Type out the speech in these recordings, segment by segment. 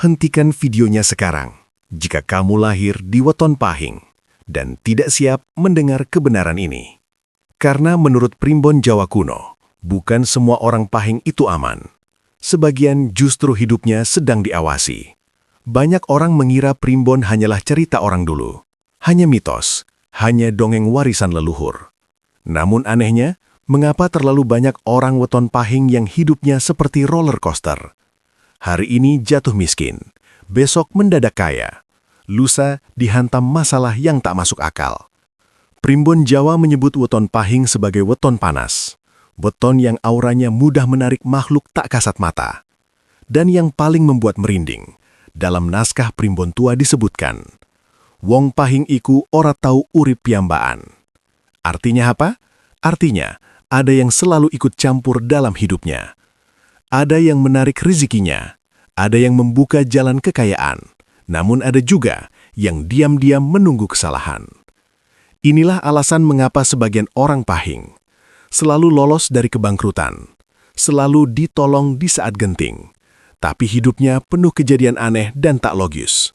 hentikan videonya sekarang jika kamu lahir di weton pahing dan tidak siap mendengar kebenaran ini. Karena menurut primbon Jawa kuno, bukan semua orang pahing itu aman. Sebagian justru hidupnya sedang diawasi. Banyak orang mengira primbon hanyalah cerita orang dulu. Hanya mitos, hanya dongeng warisan leluhur. Namun anehnya, mengapa terlalu banyak orang weton pahing yang hidupnya seperti roller coaster? Hari ini jatuh miskin, besok mendadak kaya, lusa dihantam masalah yang tak masuk akal. Primbon Jawa menyebut weton pahing sebagai weton panas, weton yang auranya mudah menarik makhluk tak kasat mata. Dan yang paling membuat merinding, dalam naskah primbon tua disebutkan, wong pahing iku ora tau urip piyambaan. Artinya apa? Artinya, ada yang selalu ikut campur dalam hidupnya. Ada yang menarik rezekinya, ada yang membuka jalan kekayaan, namun ada juga yang diam-diam menunggu kesalahan. Inilah alasan mengapa sebagian orang pahing selalu lolos dari kebangkrutan, selalu ditolong di saat genting, tapi hidupnya penuh kejadian aneh dan tak logis.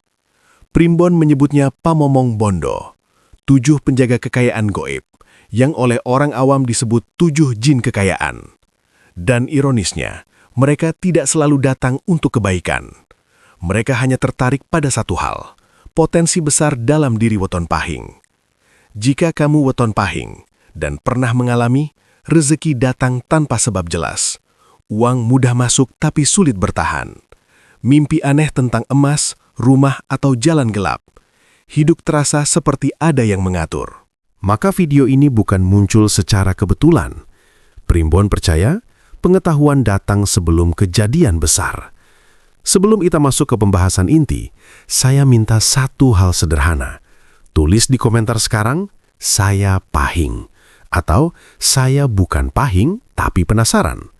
Primbon menyebutnya pamomong bondo, 7 penjaga kekayaan goib, yang oleh orang awam disebut 7 jin kekayaan. Dan ironisnya, mereka tidak selalu datang untuk kebaikan. Mereka hanya tertarik pada satu hal, potensi besar dalam diri weton pahing. Jika kamu weton pahing dan pernah mengalami rezeki datang tanpa sebab jelas, uang mudah masuk tapi sulit bertahan, mimpi aneh tentang emas, rumah atau jalan gelap, hidup terasa seperti ada yang mengatur, maka video ini bukan muncul secara kebetulan. Primbon percaya pengetahuan datang sebelum kejadian besar. Sebelum kita masuk ke pembahasan inti, saya minta satu hal sederhana. Tulis di komentar sekarang, saya pahing. Atau saya bukan pahing, tapi penasaran.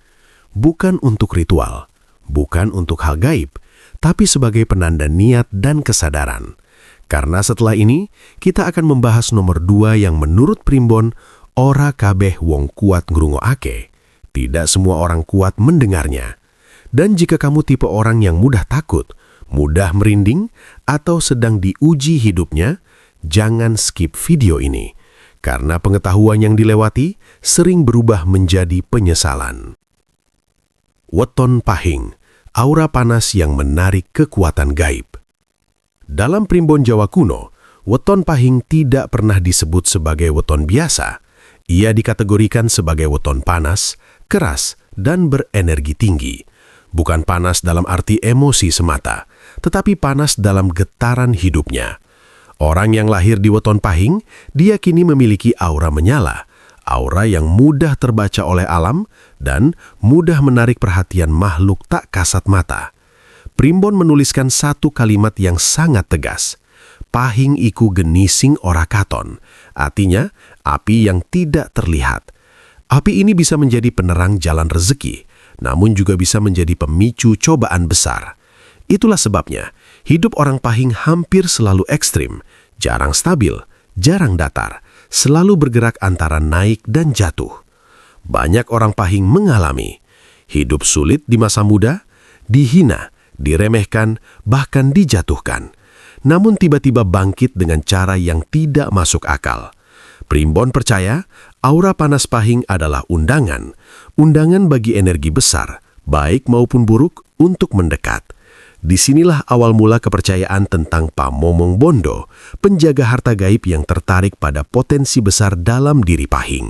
Bukan untuk ritual, bukan untuk hal gaib, tapi sebagai penanda niat dan kesadaran. Karena setelah ini, kita akan membahas nomor 2 yang menurut primbon, ora kabeh wong kuat ngrungoake. Tidak semua orang kuat mendengarnya. Dan jika kamu tipe orang yang mudah takut, mudah merinding, atau sedang diuji hidupnya, jangan skip video ini. Karena pengetahuan yang dilewati sering berubah menjadi penyesalan. Weton pahing, aura panas yang menarik kekuatan gaib. Dalam primbon Jawa kuno, weton pahing tidak pernah disebut sebagai weton biasa. Ia dikategorikan sebagai weton panas, keras, dan berenergi tinggi. Bukan panas dalam arti emosi semata, tetapi panas dalam getaran hidupnya. Orang yang lahir di weton pahing diyakini memiliki aura menyala, aura yang mudah terbaca oleh alam dan mudah menarik perhatian makhluk tak kasat mata. Primbon menuliskan satu kalimat yang sangat tegas. Pahing iku genising ora katon, artinya api yang tidak terlihat. Api ini bisa menjadi penerang jalan rezeki, namun juga bisa menjadi pemicu cobaan besar. Itulah sebabnya, hidup orang pahing hampir selalu ekstrim, jarang stabil, jarang datar, selalu bergerak antara naik dan jatuh. Banyak orang pahing mengalami hidup sulit di masa muda, dihina, diremehkan, bahkan dijatuhkan. Namun tiba-tiba bangkit dengan cara yang tidak masuk akal. Primbon percaya, aura panas pahing adalah undangan bagi energi besar, baik maupun buruk, untuk mendekat. Disinilah awal mula kepercayaan tentang pamomong bondo, penjaga harta gaib yang tertarik pada potensi besar dalam diri pahing.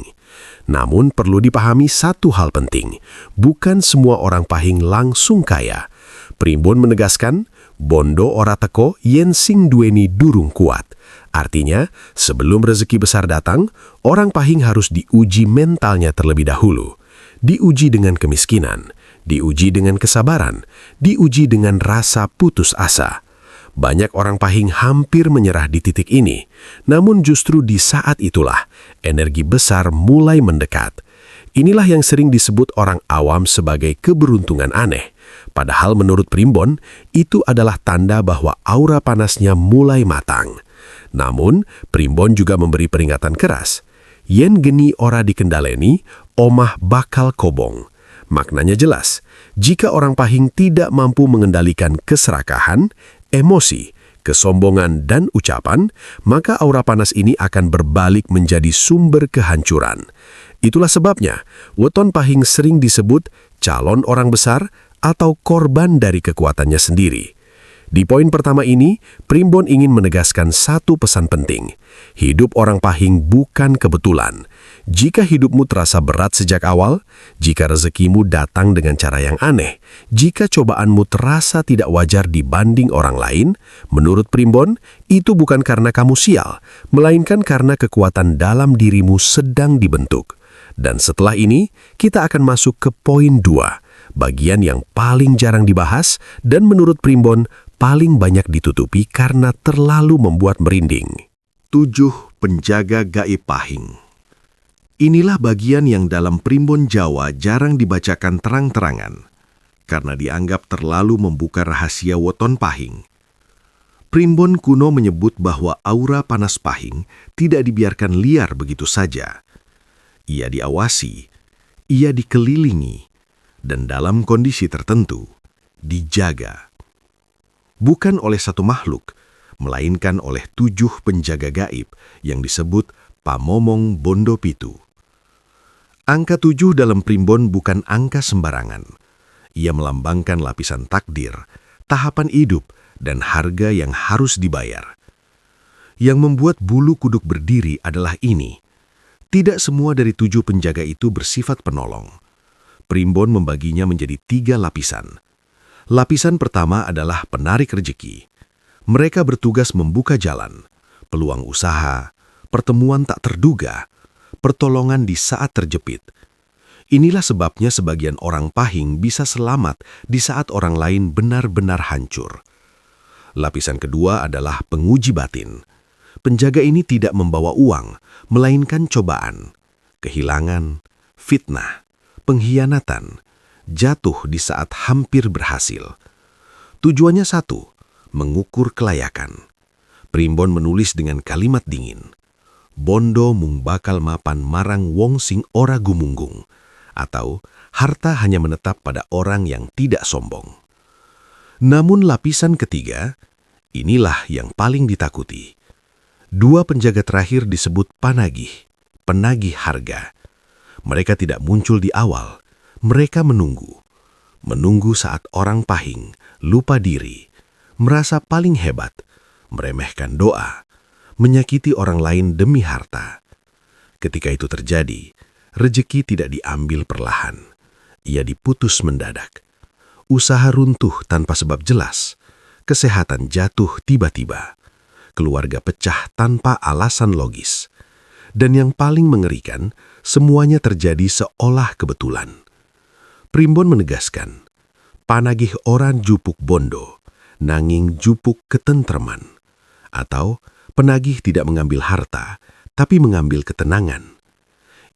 Namun perlu dipahami satu hal penting, bukan semua orang pahing langsung kaya. Primbon menegaskan, bondo ora teko yen sing duweni durung kuat. Artinya, sebelum rezeki besar datang, orang pahing harus diuji mentalnya terlebih dahulu. Diuji dengan kemiskinan, diuji dengan kesabaran, diuji dengan rasa putus asa. Banyak orang pahing hampir menyerah di titik ini, namun justru di saat itulah energi besar mulai mendekat. Inilah yang sering disebut orang awam sebagai keberuntungan aneh. Padahal menurut primbon, itu adalah tanda bahwa aura panasnya mulai matang. Namun, primbon juga memberi peringatan keras. Yen geni ora dikendaleni, omah bakal kobong. Maknanya jelas, Jika orang Pahing tidak mampu mengendalikan keserakahan, emosi, kesombongan, dan ucapan, maka aura panas ini akan berbalik menjadi sumber kehancuran. Itulah sebabnya, weton Pahing sering disebut calon orang besar atau korban dari kekuatannya sendiri. Di poin pertama ini, Primbon ingin menegaskan satu pesan penting. Hidup orang Pahing bukan kebetulan. Jika hidupmu terasa berat sejak awal, jika rezekimu datang dengan cara yang aneh, jika cobaanmu terasa tidak wajar dibanding orang lain, menurut Primbon, itu bukan karena kamu sial, melainkan karena kekuatan dalam dirimu sedang dibentuk. Dan setelah ini, kita akan masuk ke poin 2, bagian yang paling jarang dibahas dan menurut Primbon paling banyak ditutupi karena terlalu membuat merinding. 7 penjaga gaib Pahing. Inilah bagian yang dalam Primbon Jawa jarang dibacakan terang-terangan, karena dianggap terlalu membuka rahasia weton Pahing. Primbon kuno menyebut bahwa aura panas Pahing tidak dibiarkan liar begitu saja. Ia diawasi, ia dikelilingi, dan dalam kondisi tertentu, dijaga. Bukan oleh satu makhluk, melainkan oleh 7 penjaga gaib yang disebut Pamomong Bondo Pitu. Angka 7 dalam Primbon bukan angka sembarangan. Ia melambangkan lapisan takdir, tahapan hidup, dan harga yang harus dibayar. Yang membuat bulu kuduk berdiri adalah ini. Tidak semua dari 7 penjaga itu bersifat penolong. Primbon membaginya menjadi 3 lapisan. Lapisan pertama adalah penarik rejeki. Mereka bertugas membuka jalan, peluang usaha, pertemuan tak terduga, pertolongan di saat terjepit. Inilah sebabnya sebagian orang Pahing bisa selamat di saat orang lain benar-benar hancur. Lapisan kedua adalah penguji batin. Penjaga ini tidak membawa uang, melainkan cobaan, kehilangan, fitnah, pengkhianatan, jatuh di saat hampir berhasil. Tujuannya satu, mengukur kelayakan. Primbon menulis dengan kalimat dingin, bondo mung bakal mapan marang wong sing ora gumunggung, atau harta hanya menetap pada orang yang tidak sombong. Namun lapisan ketiga, inilah yang paling ditakuti. 2 penjaga terakhir disebut panagih, penagih harga. Mereka tidak muncul di awal. Mereka menunggu saat orang Pahing lupa diri, merasa paling hebat, meremehkan doa, menyakiti orang lain demi harta. Ketika itu terjadi, rejeki tidak diambil perlahan. Ia diputus mendadak. Usaha runtuh tanpa sebab jelas, kesehatan jatuh tiba-tiba, keluarga pecah tanpa alasan logis. Dan yang paling mengerikan, semuanya terjadi seolah kebetulan. Primbon menegaskan, panagih orang jupuk bondo, nanging jupuk ketentreman. Atau penagih tidak mengambil harta, tapi mengambil ketenangan.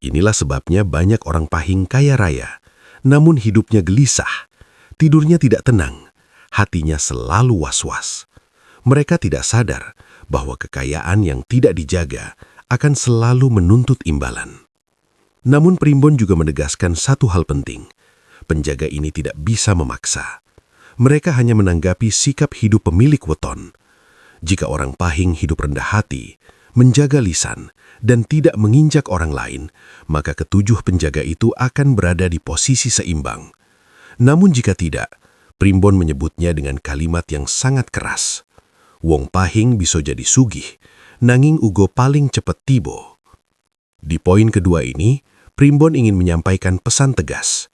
Inilah sebabnya banyak orang Pahing kaya raya, namun hidupnya gelisah, tidurnya tidak tenang, hatinya selalu was-was. Mereka tidak sadar bahwa kekayaan yang tidak dijaga akan selalu menuntut imbalan. Namun Primbon juga menegaskan satu hal penting. Penjaga ini tidak bisa memaksa. Mereka hanya menanggapi sikap hidup pemilik weton. Jika orang Pahing hidup rendah hati, menjaga lisan, dan tidak menginjak orang lain, maka ketujuh penjaga itu akan berada di posisi seimbang. Namun jika tidak, Primbon menyebutnya dengan kalimat yang sangat keras. Wong Pahing bisa jadi sugih, nanging ugo paling cepet tibo. Di poin kedua ini, Primbon ingin menyampaikan pesan tegas.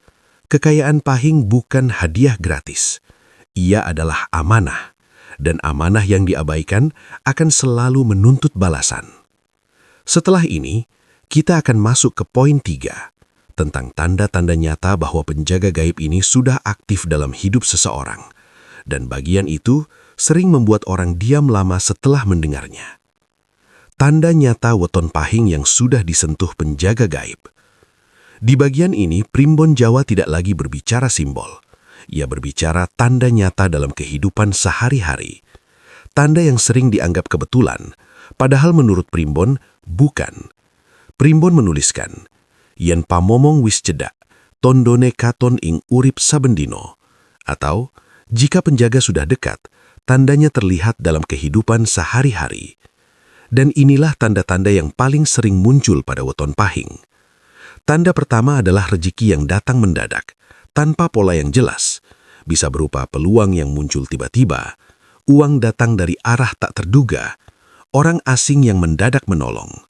Kekayaan Pahing bukan hadiah gratis. Ia adalah amanah, dan amanah yang diabaikan akan selalu menuntut balasan. Setelah ini, kita akan masuk ke poin 3, tentang tanda-tanda nyata bahwa penjaga gaib ini sudah aktif dalam hidup seseorang, dan bagian itu sering membuat orang diam lama setelah mendengarnya. Tanda nyata weton Pahing yang sudah disentuh penjaga gaib. Di bagian ini, Primbon Jawa tidak lagi berbicara simbol. Ia berbicara tanda nyata dalam kehidupan sehari-hari. Tanda yang sering dianggap kebetulan, padahal menurut Primbon, bukan. Primbon menuliskan, yen pamomong wis cedak, tondone katon ing urip sabendino, atau jika penjaga sudah dekat, tandanya terlihat dalam kehidupan sehari-hari. Dan inilah tanda-tanda yang paling sering muncul pada weton pahing. Tanda pertama adalah rezeki yang datang mendadak, tanpa pola yang jelas. Bisa berupa peluang yang muncul tiba-tiba, uang datang dari arah tak terduga, orang asing yang mendadak menolong.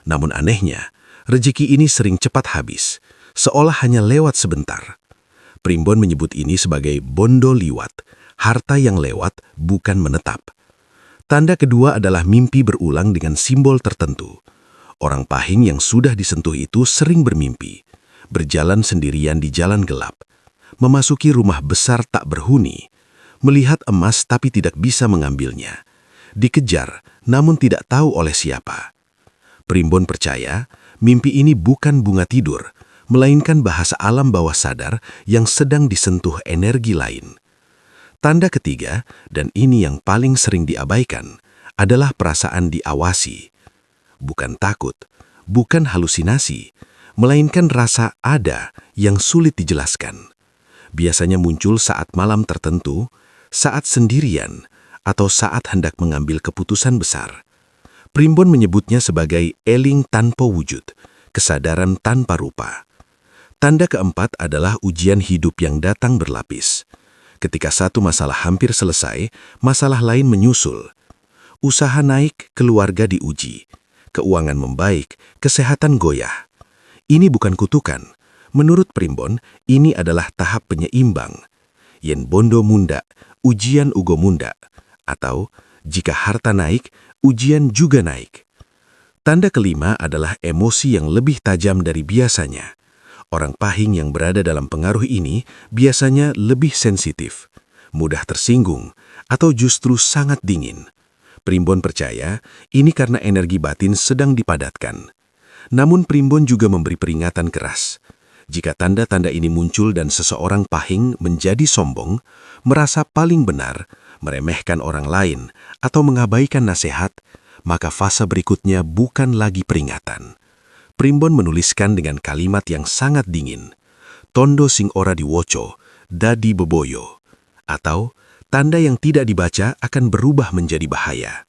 Namun anehnya, rezeki ini sering cepat habis, seolah hanya lewat sebentar. Primbon menyebut ini sebagai bondo liwat, harta yang lewat bukan menetap. Tanda kedua adalah mimpi berulang dengan simbol tertentu. Orang pahing yang sudah disentuh itu sering bermimpi, berjalan sendirian di jalan gelap, memasuki rumah besar tak berhuni, melihat emas tapi tidak bisa mengambilnya, dikejar namun tidak tahu oleh siapa. Primbon percaya mimpi ini bukan bunga tidur, melainkan bahasa alam bawah sadar yang sedang disentuh energi lain. Tanda ketiga, dan ini yang paling sering diabaikan, adalah perasaan diawasi. Bukan takut, bukan halusinasi, melainkan rasa ada yang sulit dijelaskan. Biasanya muncul saat malam tertentu, saat sendirian, atau saat hendak mengambil keputusan besar. Primbon menyebutnya sebagai eling tanpa wujud, kesadaran tanpa rupa. Tanda keempat adalah ujian hidup yang datang berlapis. Ketika satu masalah hampir selesai, masalah lain menyusul. Usaha naik, keluarga diuji. Keuangan membaik, kesehatan goyah. Ini bukan kutukan. Menurut Primbon, ini adalah tahap penyeimbang. Yen bondo munda, ujian ugo munda. Atau, jika harta naik, ujian juga naik. Tanda kelima adalah emosi yang lebih tajam dari biasanya. Orang pahing yang berada dalam pengaruh ini biasanya lebih sensitif, mudah tersinggung, atau justru sangat dingin. Primbon percaya ini karena energi batin sedang dipadatkan. Namun Primbon juga memberi peringatan keras. Jika tanda-tanda ini muncul dan seseorang pahing menjadi sombong, merasa paling benar, meremehkan orang lain, atau mengabaikan nasihat, maka fase berikutnya bukan lagi peringatan. Primbon menuliskan dengan kalimat yang sangat dingin, tondo sing ora diwoco, dadi beboyo, atau tanda yang tidak dibaca akan berubah menjadi bahaya.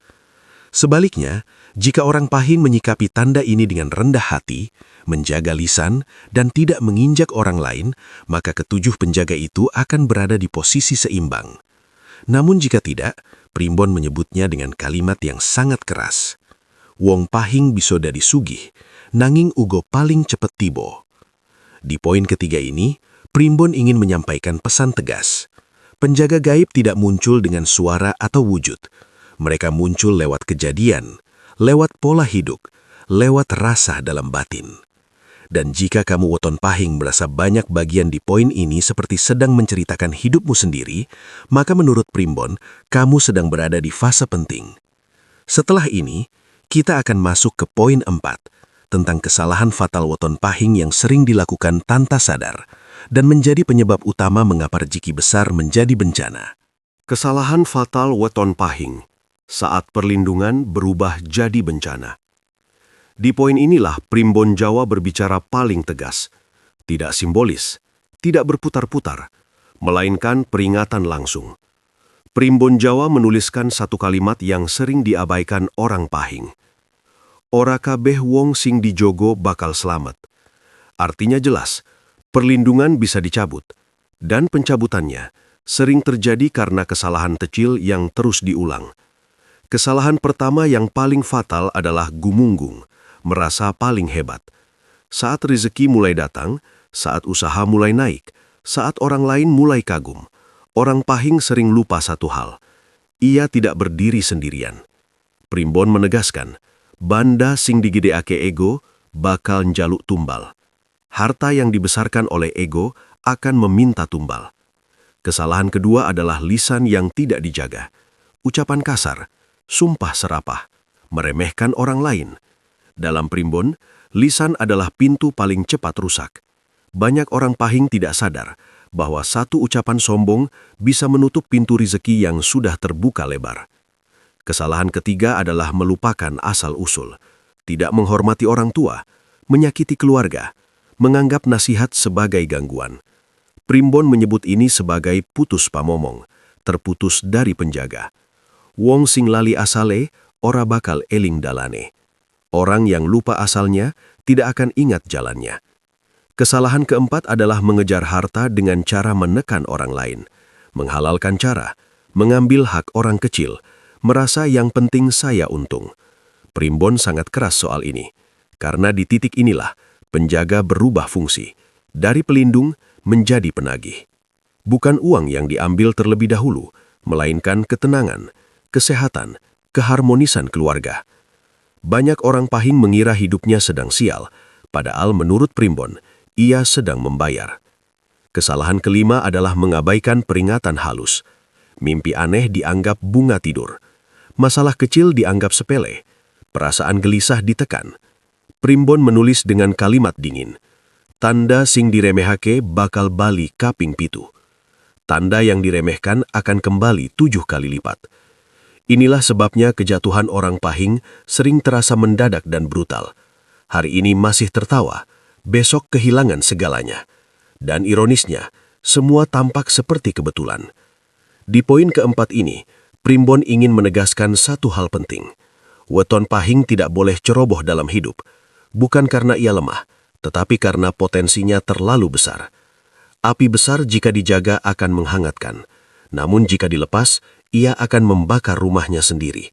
Sebaliknya, jika orang pahing menyikapi tanda ini dengan rendah hati, menjaga lisan, dan tidak menginjak orang lain, maka ketujuh penjaga itu akan berada di posisi seimbang. Namun jika tidak, Primbon menyebutnya dengan kalimat yang sangat keras. Wong pahing bisa dadi sugih, nanging ugo paling cepet tibo. Di poin ketiga ini, Primbon ingin menyampaikan pesan tegas. Penjaga gaib tidak muncul dengan suara atau wujud. Mereka muncul lewat kejadian, lewat pola hidup, lewat rasa dalam batin. Dan jika kamu weton pahing merasa banyak bagian di poin ini seperti sedang menceritakan hidupmu sendiri, maka menurut Primbon, kamu sedang berada di fase penting. Setelah ini, kita akan masuk ke poin 4, tentang kesalahan fatal weton pahing yang sering dilakukan tanpa sadar, dan menjadi penyebab utama mengapa rezeki besar menjadi bencana. Kesalahan fatal weton pahing, saat perlindungan berubah jadi bencana. Di poin inilah Primbon Jawa berbicara paling tegas, tidak simbolis, tidak berputar-putar, melainkan peringatan langsung. Primbon Jawa menuliskan satu kalimat yang sering diabaikan orang pahing. Ora kabeh wong sing dijogo bakal selamat. Artinya jelas, perlindungan bisa dicabut, dan pencabutannya sering terjadi karena kesalahan kecil yang terus diulang. Kesalahan pertama yang paling fatal adalah gumunggung, merasa paling hebat. Saat rezeki mulai datang, saat usaha mulai naik, saat orang lain mulai kagum, orang pahing sering lupa satu hal. Ia tidak berdiri sendirian. Primbon menegaskan, banda sing digedeake ego bakal njaluk tumbal. Harta yang dibesarkan oleh ego akan meminta tumbal. Kesalahan kedua adalah lisan yang tidak dijaga. Ucapan kasar, sumpah serapah, meremehkan orang lain. Dalam Primbon, lisan adalah pintu paling cepat rusak. Banyak orang pahing tidak sadar bahwa satu ucapan sombong bisa menutup pintu rezeki yang sudah terbuka lebar. Kesalahan ketiga adalah melupakan asal-usul, tidak menghormati orang tua, menyakiti keluarga, menganggap nasihat sebagai gangguan. Primbon menyebut ini sebagai putus pamomong, terputus dari penjaga. Wong sing lali asale, ora bakal eling dalane. Orang yang lupa asalnya tidak akan ingat jalannya. Kesalahan keempat adalah mengejar harta dengan cara menekan orang lain, menghalalkan cara, mengambil hak orang kecil, merasa yang penting saya untung. Primbon sangat keras soal ini, karena di titik inilah penjaga berubah fungsi, dari pelindung menjadi penagih. Bukan uang yang diambil terlebih dahulu, melainkan ketenangan, kesehatan, keharmonisan keluarga. Banyak orang Pahing mengira hidupnya sedang sial, padahal menurut Primbon, ia sedang membayar. Kesalahan kelima adalah mengabaikan peringatan halus. Mimpi aneh dianggap bunga tidur. Masalah kecil dianggap sepele. Perasaan gelisah ditekan. Primbon menulis dengan kalimat dingin. Tanda sing diremehake bakal bali kaping pitu. Tanda yang diremehkan akan kembali 7 kali lipat. Inilah sebabnya kejatuhan orang Pahing sering terasa mendadak dan brutal. Hari ini masih tertawa, besok kehilangan segalanya. Dan ironisnya, semua tampak seperti kebetulan. Di poin keempat ini, Primbon ingin menegaskan satu hal penting. Weton Pahing tidak boleh ceroboh dalam hidup. Bukan karena ia lemah, tetapi karena potensinya terlalu besar. Api besar jika dijaga akan menghangatkan. Namun jika dilepas, ia akan membakar rumahnya sendiri.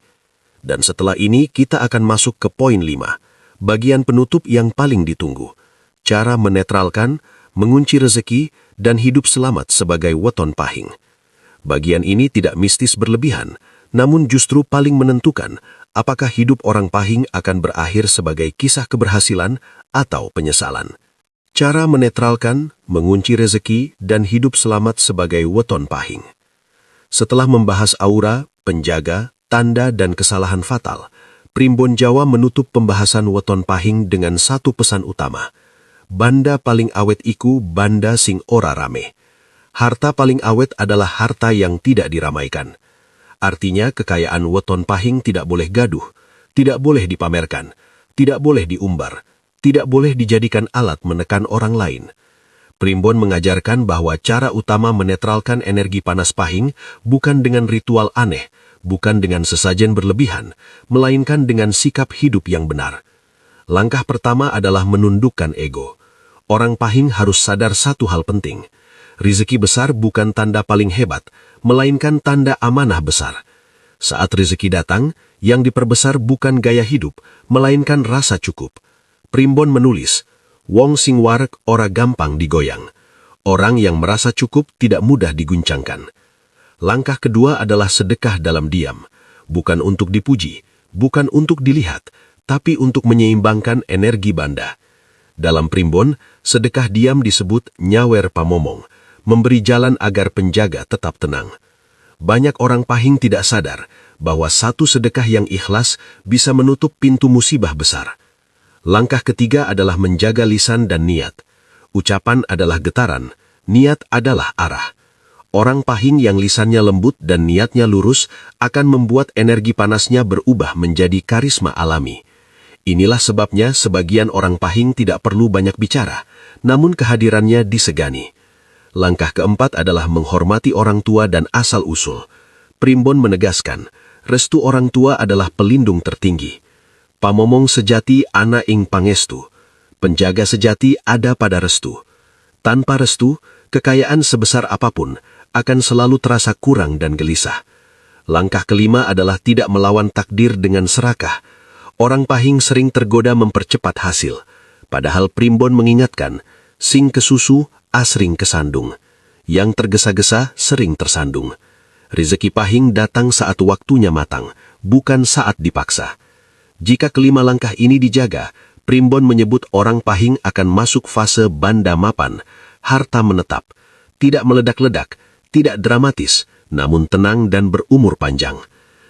Dan setelah ini kita akan masuk ke poin 5, bagian penutup yang paling ditunggu. Cara menetralkan, mengunci rezeki, dan hidup selamat sebagai weton Pahing. Bagian ini tidak mistis berlebihan, namun justru paling menentukan apakah hidup orang Pahing akan berakhir sebagai kisah keberhasilan atau penyesalan. Cara menetralkan, mengunci rezeki, dan hidup selamat sebagai weton Pahing. Setelah membahas aura, penjaga, tanda, dan kesalahan fatal, Primbon Jawa menutup pembahasan weton Pahing dengan satu pesan utama. Banda paling awet iku banda sing ora rame. Harta paling awet adalah harta yang tidak diramaikan. Artinya kekayaan weton Pahing tidak boleh gaduh, tidak boleh dipamerkan, tidak boleh diumbar, tidak boleh dijadikan alat menekan orang lain. Primbon mengajarkan bahwa cara utama menetralkan energi panas Pahing bukan dengan ritual aneh, bukan dengan sesajen berlebihan, melainkan dengan sikap hidup yang benar. Langkah pertama adalah menundukkan ego. Orang Pahing harus sadar satu hal penting. Rezeki besar bukan tanda paling hebat, melainkan tanda amanah besar. Saat rezeki datang, yang diperbesar bukan gaya hidup, melainkan rasa cukup. Primbon menulis, wong sing warek ora gampang digoyang. Orang yang merasa cukup tidak mudah diguncangkan. Langkah kedua adalah sedekah dalam diam. Bukan untuk dipuji, bukan untuk dilihat, tapi untuk menyeimbangkan energi banda. Dalam Primbon, sedekah diam disebut nyawer pamomong, memberi jalan agar penjaga tetap tenang. Banyak orang Pahing tidak sadar bahwa satu sedekah yang ikhlas bisa menutup pintu musibah besar. Langkah ketiga adalah menjaga lisan dan niat. Ucapan adalah getaran, niat adalah arah. Orang Pahing yang lisannya lembut dan niatnya lurus akan membuat energi panasnya berubah menjadi karisma alami. Inilah sebabnya sebagian orang Pahing tidak perlu banyak bicara, namun kehadirannya disegani. Langkah keempat adalah menghormati orang tua dan asal-usul. Primbon menegaskan, restu orang tua adalah pelindung tertinggi. Pamomong sejati ana ing pangestu. Penjaga sejati ada pada restu. Tanpa restu, kekayaan sebesar apapun akan selalu terasa kurang dan gelisah. Langkah kelima adalah tidak melawan takdir dengan serakah. Orang Pahing sering tergoda mempercepat hasil. Padahal Primbon mengingatkan, sing kesusu asring kesandung. Yang tergesa-gesa sering tersandung. Rezeki Pahing datang saat waktunya matang, bukan saat dipaksa. Jika kelima langkah ini dijaga, Primbon menyebut orang Pahing akan masuk fase banda mapan, harta menetap. Tidak meledak-ledak, tidak dramatis, namun tenang dan berumur panjang.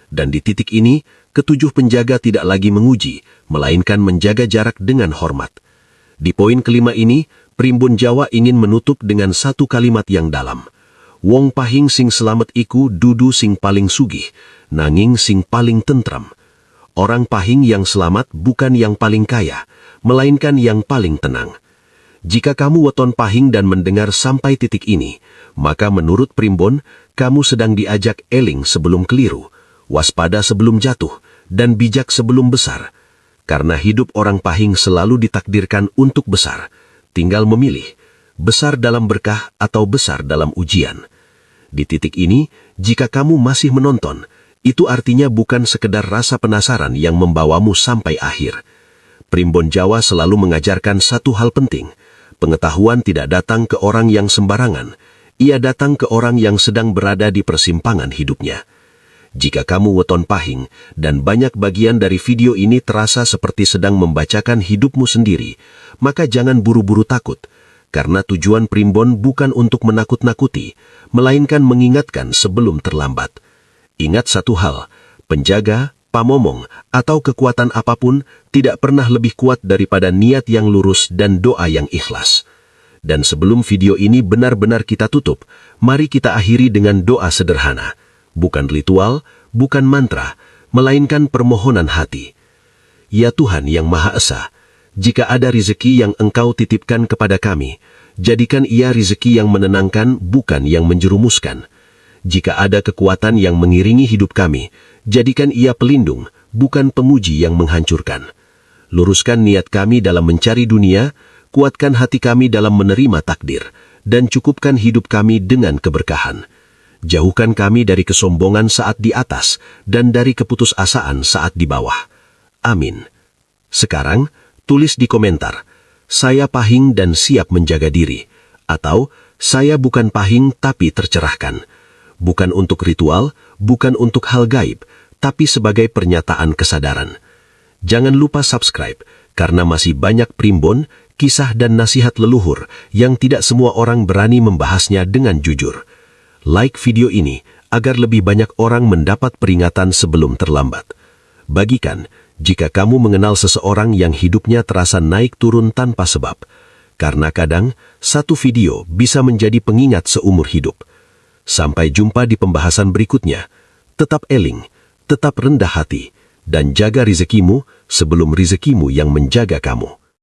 Dan di titik ini, ketujuh penjaga tidak lagi menguji, melainkan menjaga jarak dengan hormat. Di poin kelima ini, Primbon Jawa ingin menutup dengan satu kalimat yang dalam. Wong Pahing sing selamat iku dudu sing paling sugih, nanging sing paling tentram. Orang Pahing yang selamat bukan yang paling kaya, melainkan yang paling tenang. Jika kamu weton pahing dan mendengar sampai titik ini, maka menurut Primbon, kamu sedang diajak eling sebelum keliru, waspada sebelum jatuh, dan bijak sebelum besar. Karena hidup orang pahing selalu ditakdirkan untuk besar, tinggal memilih, besar dalam berkah atau besar dalam ujian. Di titik ini, jika kamu masih menonton, itu artinya bukan sekedar rasa penasaran yang membawamu sampai akhir. Primbon Jawa selalu mengajarkan satu hal penting. Pengetahuan tidak datang ke orang yang sembarangan. Ia datang ke orang yang sedang berada di persimpangan hidupnya. Jika kamu weton pahing dan banyak bagian dari video ini terasa seperti sedang membacakan hidupmu sendiri, maka jangan buru-buru takut. Karena tujuan Primbon bukan untuk menakut-nakuti, melainkan mengingatkan sebelum terlambat. Ingat satu hal, penjaga, pamomong, atau kekuatan apapun tidak pernah lebih kuat daripada niat yang lurus dan doa yang ikhlas. Dan sebelum video ini benar-benar kita tutup, mari kita akhiri dengan doa sederhana. Bukan ritual, bukan mantra, melainkan permohonan hati. Ya Tuhan yang Maha Esa, jika ada rezeki yang Engkau titipkan kepada kami, jadikan ia rezeki yang menenangkan, bukan yang menjerumuskan. Jika ada kekuatan yang mengiringi hidup kami, jadikan ia pelindung, bukan penguji yang menghancurkan. Luruskan niat kami dalam mencari dunia, kuatkan hati kami dalam menerima takdir, dan cukupkan hidup kami dengan keberkahan. Jauhkan kami dari kesombongan saat di atas, dan dari keputusasaan saat di bawah. Amin. Sekarang, tulis di komentar, saya pahing dan siap menjaga diri, atau saya bukan pahing tapi tercerahkan. Bukan untuk ritual, bukan untuk hal gaib, tapi sebagai pernyataan kesadaran. Jangan lupa subscribe, karena masih banyak Primbon, kisah dan nasihat leluhur yang tidak semua orang berani membahasnya dengan jujur. Like video ini agar lebih banyak orang mendapat peringatan sebelum terlambat. Bagikan jika kamu mengenal seseorang yang hidupnya terasa naik turun tanpa sebab. Karena kadang, satu video bisa menjadi pengingat seumur hidup. Sampai jumpa di pembahasan berikutnya. Tetap eling, tetap rendah hati, dan jaga rezekimu sebelum rezekimu yang menjaga kamu.